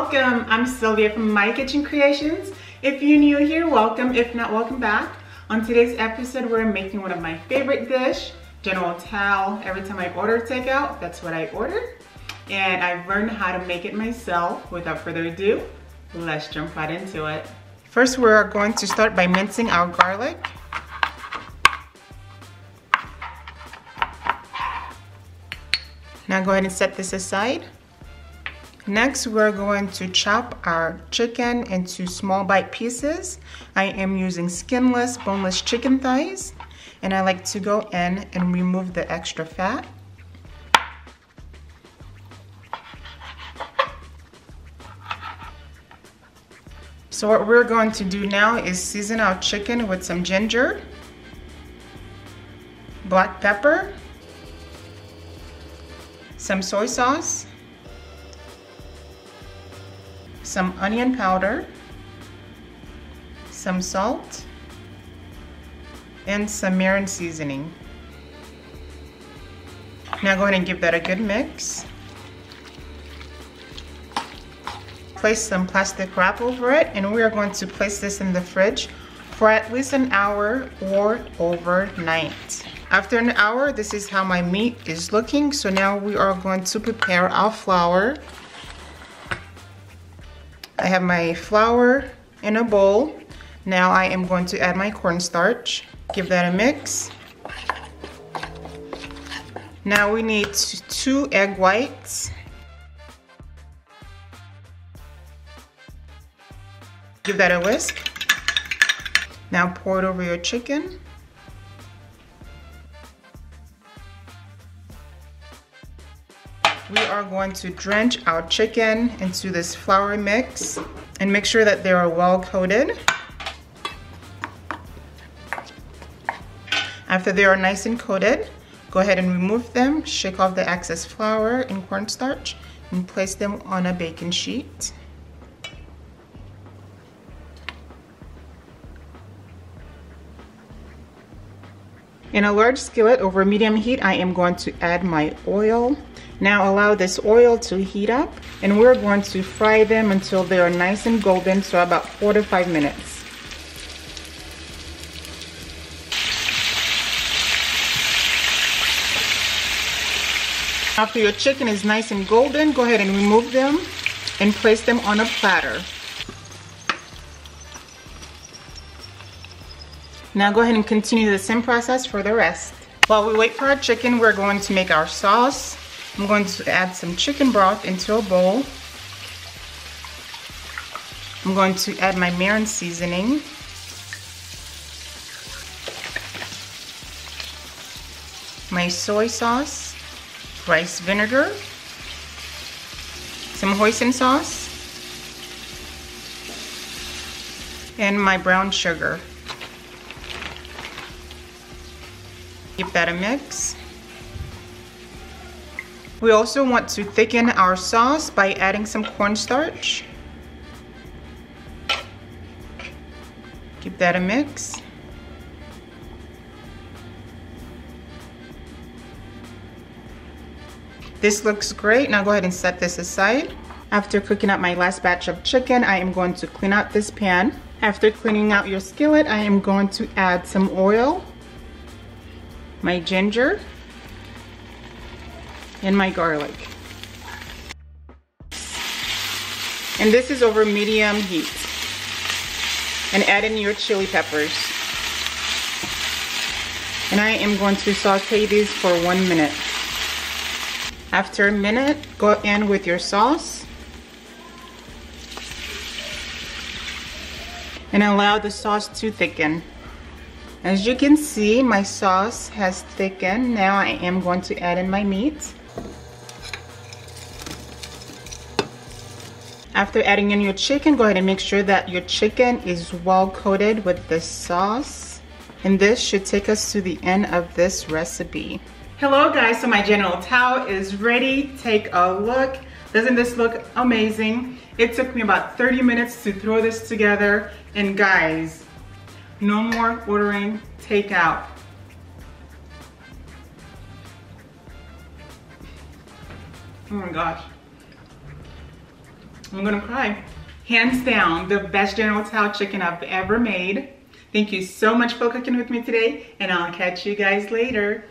Welcome, I'm Sylvia from My Kitchen Creations. If you're new here, welcome. If not, welcome back. On today's episode, we're making one of my favorite dish, General Tao. Every time I order takeout, that's what I order. And I've learned how to make it myself. Without further ado, let's jump right into it. First, we're going to start by mincing our garlic. Now go ahead and set this aside. Next, we're going to chop our chicken into small bite pieces. I am using skinless, boneless chicken thighs, and I like to go in and remove the extra fat. So what we're going to do now is season our chicken with some ginger, black pepper, some soy sauce, some onion powder, some salt, and some mirin seasoning. Now go ahead and give that a good mix. Place some plastic wrap over it, and we are going to place this in the fridge for at least an hour or overnight. After an hour, this is how my meat is looking. So now we are going to prepare our flour. I have my flour in a bowl. Now I am going to add my cornstarch. Give that a mix. Now we need 2 egg whites. Give that a whisk. Now pour it over your chicken. We are going to drench our chicken into this flour mix and make sure that they are well coated. After they are nice and coated, go ahead and remove them, shake off the excess flour and cornstarch, and place them on a baking sheet. In a large skillet over medium heat, I am going to add my oil. Now allow this oil to heat up, and we're going to fry them until they are nice and golden, so about 4 to 5 minutes. After your chicken is nice and golden, go ahead and remove them and place them on a platter. Now go ahead and continue the same process for the rest. While we wait for our chicken, we're going to make our sauce. I'm going to add some chicken broth into a bowl. I'm going to add my mirin seasoning. My soy sauce, rice vinegar, some hoisin sauce, and my brown sugar. Give that a mix. We also want to thicken our sauce by adding some cornstarch. Give that a mix. This looks great. Now go ahead and set this aside. After cooking up my last batch of chicken, I am going to clean out this pan. After cleaning out your skillet, I am going to add some oil, my ginger, and my garlic. And this is over medium heat. And add in your chili peppers. And I am going to saute these for 1 minute. After a minute, go in with your sauce and allow the sauce to thicken. As you can see, my sauce has thickened. Now I am going to add in my meat. After adding in your chicken, go ahead and make sure that your chicken is well coated with this sauce. And this should take us to the end of this recipe. Hello guys, so my General Tao is ready. Take a look. Doesn't this look amazing? It took me about 30 minutes to throw this together. And guys, no more ordering takeout. Oh my gosh. I'm gonna cry. Hands down, the best General Tso chicken I've ever made. Thank you so much for cooking with me today, and I'll catch you guys later.